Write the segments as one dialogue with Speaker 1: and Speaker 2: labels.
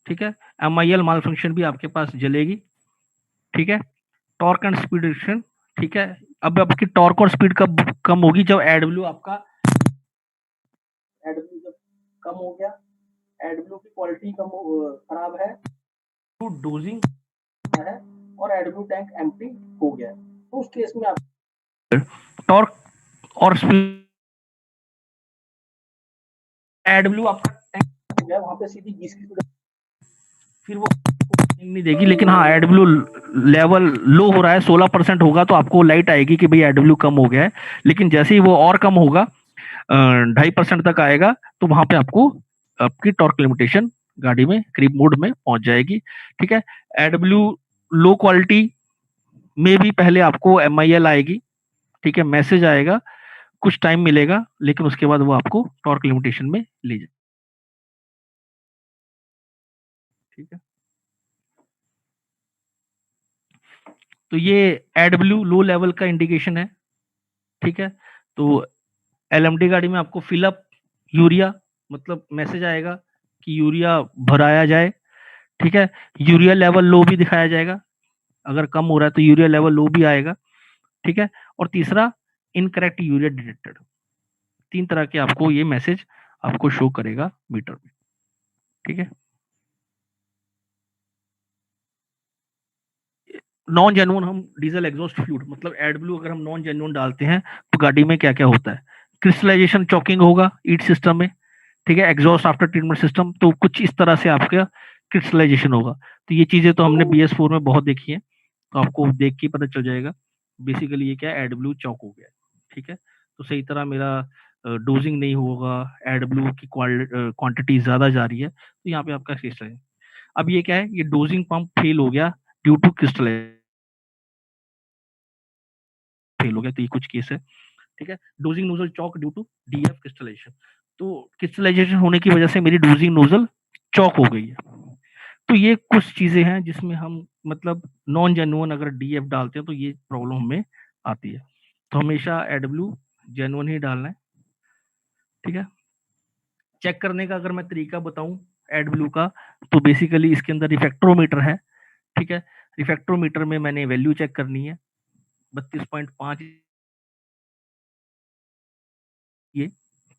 Speaker 1: ठीक है। MIL माल function भी आपके पास जलेगी, ठीक है। टॉर्क एंड स्पीड रिडक्शन, ठीक है। अब आपकी टॉर्क और स्पीड कब कम होगी, जब एडब्ल्यू आपका एडब्ल्यू जब कम हो गया, एडब्ल्यू की क्वालिटी खराब है, तो डोजिंग है और एडब्ल्यू टैंक एम्प्टी हो गया है, तो उस केस में आप टॉर्क और स्पीड, एडब्ल्यू आपका टैंक हो गया, वहां पे सीधी 20 की स्पीड, फिर वो नहीं देगी। लेकिन हाँ, एडब्ल्यू लेवल लो हो रहा है, 16% होगा तो आपको लाइट आएगी कि भाई एडब्ल्यू कम हो गया है। लेकिन जैसे ही वो और कम होगा, 2.5% तक आएगा, तो वहां पे आपको आपकी टॉर्क लिमिटेशन गाड़ी में क्रीप मोड में पहुंच जाएगी, ठीक है। एडब्ल्यू लो क्वालिटी में भी पहले आपको MIL आएगी, ठीक है, मैसेज आएगा, कुछ टाइम मिलेगा, लेकिन उसके बाद वो आपको टॉर्क लिमिटेशन में ले जाए, ठीक है। तो ये एडब्ल्यू लो लेवल का इंडिकेशन है, ठीक है। तो LMD गाड़ी में आपको फिलअप यूरिया, मतलब मैसेज आएगा कि यूरिया भराया जाए, ठीक है। यूरिया लेवल लो भी दिखाया जाएगा, अगर कम हो रहा है तो यूरिया लेवल लो भी आएगा, ठीक है। और तीसरा, इनकरेक्ट यूरिया डिटेक्टेड। 3 तरह के आपको ये मैसेज आपको शो करेगा मीटर में, ठीक है। नॉन जेन्युइन हम डीजल एग्जॉस्ट फ्लूइड, मतलब एडब्ल्यू अगर हम नॉन जेन्युइन डालते हैं तो गाड़ी में क्या क्या होता है, क्रिस्टलाइजेशन चॉकिंग होगा ईट सिस्टम में, ठीक है। एग्जॉस्ट आफ्टर ट्रीटमेंट सिस्टम, तो कुछ इस तरह से आपका क्रिस्टलाइजेशन होगा। तो ये चीजें तो हमने BS4 में बहुत देखी है, तो आपको देख के पता चल जाएगा बेसिकली ये क्या है, एडब्ल्यू चौक हो गया, ठीक है। तो सही तरह मेरा डोजिंग नहीं होगा, एडब्ल्यू की क्वांटिटी ज्यादा जा रही है, तो यहाँ पे आपका क्रिस्टल है। अब ये क्या है, ये डोजिंग पंप फेल हो गया ड्यू टू क्रिस्टलाइजेशन, फेल हो गया, तो ये कुछ केस है, ठीक है। Dosing nozzle choke due to DF crystallisation, तो क्रिस्टलाइजेशन होने की वजह से मेरी डोजिंग नोजल चौक हो गई है। तो ये कुछ चीजें हैं जिसमें हम मतलब नॉन जेन्युइन अगर DF डालते हैं तो ये प्रॉब्लम हमें आती है। तो हमेशा एडब्ल्यू जेन्युइन ही डालना है, ठीक है। चेक करने का अगर मैं तरीका बताऊं एडब्ल्यू का, तो बेसिकली इसके अंदर रिफेक्ट्रोमीटर है, ठीक है। रिफेक्ट्रोमीटर में मैंने वैल्यू चेक करनी है 32.5 ये,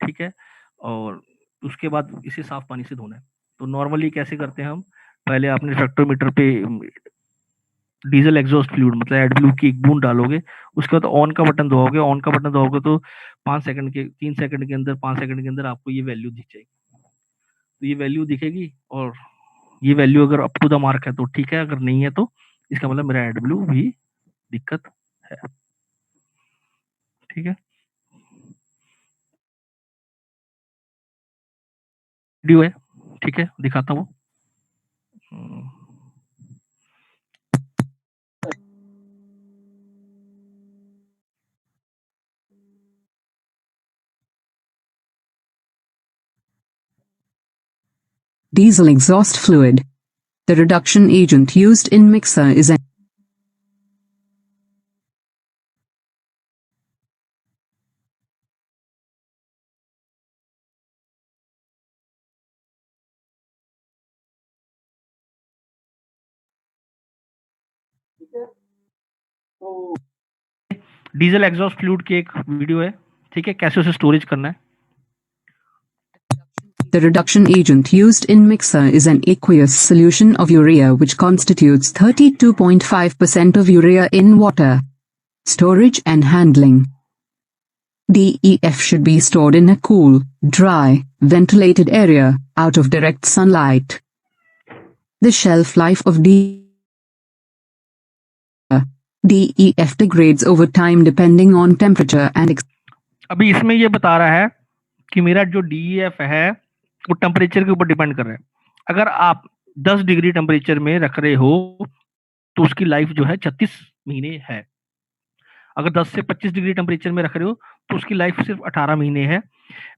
Speaker 1: ठीक है। और उसके बाद इसे साफ पानी से धोना है। तो नॉर्मली कैसे करते हैं हम, पहले आपने रिफेक्ट्रोमीटर पे डीजल एग्जॉस्ट फ्लूइड मतलब एडब्ल्यू की एक बूंद डालोगे, उसके बाद ऑन का बटन दबाओगे, ऑन का बटन दबाओगे तो 5 सेकंड के 3 सेकंड के अंदर 5 सेकंड के अंदर आपको ये वैल्यू दिख जाएगी। तो ये वैल्यू दिखेगी, और ये वैल्यू अगर अप टू द मार्क है तो ठीक है, अगर नहीं है तो इसका मतलब मेरा एडब्ल्यू भी दिक्कत है, ठीक है। वीडियो है, ठीक है, दिखाता हूँ।
Speaker 2: Diesel exhaust fluid. The reduction agent used in mixer is a
Speaker 1: ठीक है। तो डीजल एग्जॉस्ट फ्लूइड की एक वीडियो है, ठीक है, कैसे उसे स्टोरेज करना है।
Speaker 2: The reduction agent used in mixer is an aqueous solution of urea which constitutes 32.5% of urea in water. Storage and handling. DEF should be stored in a cool, dry, ventilated area, out of direct sunlight. The shelf life of DEF degrades over time depending on temperature and
Speaker 1: अभी इसमें ये बता रहा है कि मेरा जो DEF है वो टेम्परेचर के ऊपर डिपेंड कर रहा है। अगर आप 10 डिग्री टेम्परेचर में रख रहे हो तो उसकी लाइफ जो है 36 महीने है। अगर 10 से 25 डिग्री टेम्परेचर में रख रहे हो तो उसकी लाइफ सिर्फ 18 महीने है।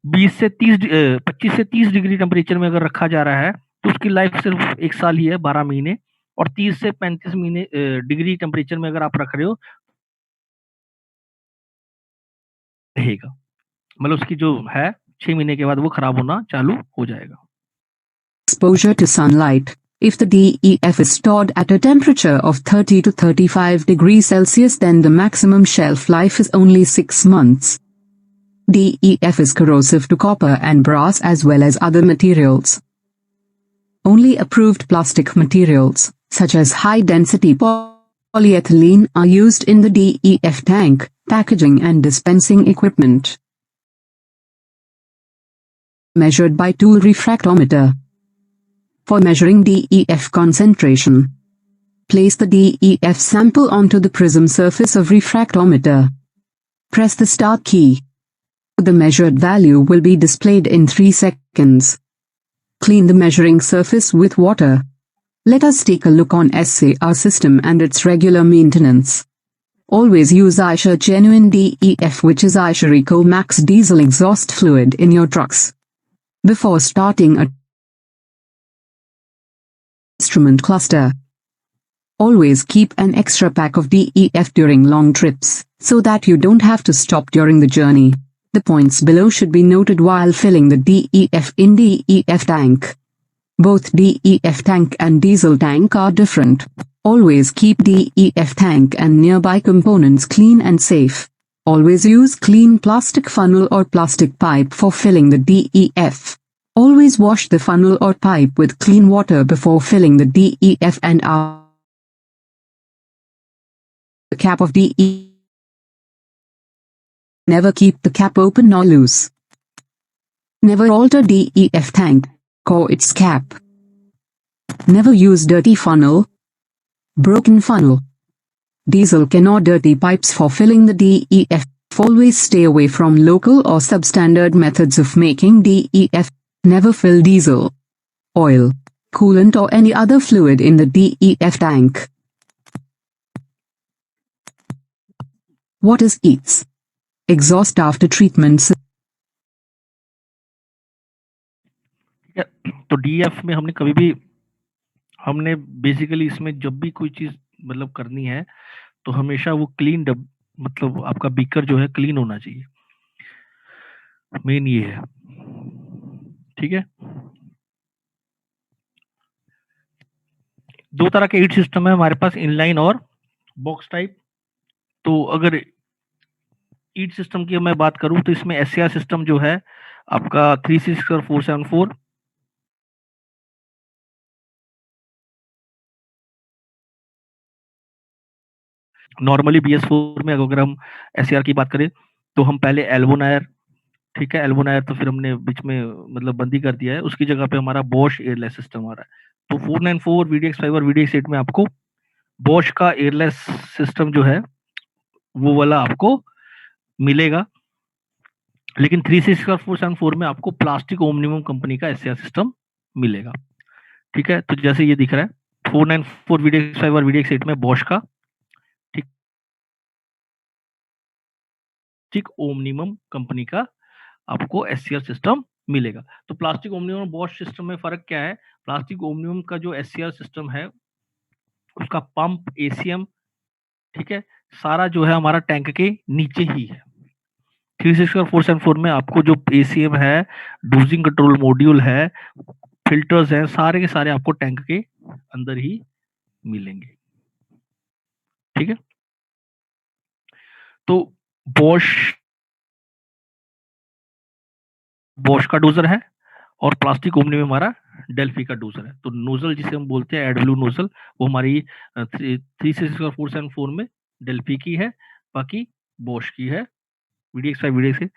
Speaker 1: 25 से 30 डिग्री टेम्परेचर में अगर रखा जा रहा है तो उसकी लाइफ सिर्फ 1 साल ही है, 12 महीने। और 30 से 35 महीने डिग्री टेम्परेचर में अगर आप रख रहे हो रहेगा, मतलब उसकी जो है 6 महीने के बाद वो खराब होना चालू हो जाएगा।
Speaker 2: exposure to sunlight. If the DEF is stored at a temperature of 30 to 35 degrees Celsius, then the maximum shelf life is only 6 months. DEF is corrosive to copper and brass as well as other materials. Only approved plastic materials, such as high-density polyethylene, are used in the DEF tank, packaging and dispensing equipment. Measured by tool refractometer. For measuring DEF concentration, place the DEF sample onto the prism surface of refractometer. Press the start key. The measured value will be displayed in 3 seconds. Clean the measuring surface with water. Let us take a look on SAR system and its regular maintenance. Always use Aisha Genuine DEF, which is Aisha Eco Max diesel exhaust fluid, in your trucks. Before starting a instrument cluster, always keep an extra pack of DEF during long trips, so that you don't have to stop during the journey. The points below should be noted while filling the DEF in DEF tank. Both DEF tank and diesel tank are different. Always keep DEF tank and nearby components clean and safe. Always use clean plastic funnel or plastic pipe for filling the DEF. Always wash the funnel or pipe with clean water before filling the DEF and the cap of DEF. Never keep the cap open or loose. Never alter DEF tank or its cap. Never use dirty funnel, broken funnel, diesel can or dirty pipes for filling the DEF. Always stay away from local or substandard methods of making DEF. Never fill diesel, oil, coolant or any other fluid in the DEF tank. What is EATS? Exhaust after treatment.
Speaker 1: ठीक है, तो DEF में हमने basically इसमें जब भी कोई चीज मतलब करनी है तो हमेशा वो क्लीन मतलब आपका बीकर जो है क्लीन होना चाहिए, मेन ये है। ठीक है, 2 तरह के हीट सिस्टम है हमारे पास, इनलाइन और बॉक्स टाइप। तो अगर हीट सिस्टम की मैं बात करूं तो इसमें SCR सिस्टम जो है आपका 366 और 474, नॉर्मली BS4 में अगर हम SCR की बात करें तो हम पहले एल्बोनायर, ठीक है, एल्बोनायर तो फिर हमने बीच में मतलब बंदी कर दिया है, उसकी जगह पे हमारा बॉश एयरलेस सिस्टम आ रहा है। तो 494 VDX5 और VDX8 में आपको बॉश का एयरलेस सिस्टम जो है वो वाला आपको मिलेगा, लेकिन 366 और 474 में आपको प्लास्टिक ओमनियम कंपनी का SCR सिस्टम मिलेगा। ठीक है, तो जैसे ये दिख रहा है 494 VDX5 और VDX8 में बॉश का प्लास्टिक ओमनियम कंपनी का आपको SCR सिस्टम मिलेगा। तो प्लास्टिक ओमनियम और बॉश सिस्टम में फर्क क्या है? प्लास्टिक ओमनियम का जो SCR सिस्टम है उसका पंप, ACM, ठीक है, सारा जो है हमारा टैंक के नीचे ही है। 360 और 474 में आपको जो ACM है, डोजिंग कंट्रोल मॉड्यूल है, फिल्टर्स हैं, सारे के सारे आपको टैंक के अंदर ही मिलेंगे। ठीक है, तो बॉश का डोजर है और प्लास्टिक ओमनियम में हमारा डेल्फी का डोजर है। तो नोजल जिसे हम बोलते हैं एडब्ल्यू नोजल, वो हमारी 366 और 474 में डेल्फी की है, बाकी बॉश की है, VDX5 VDX8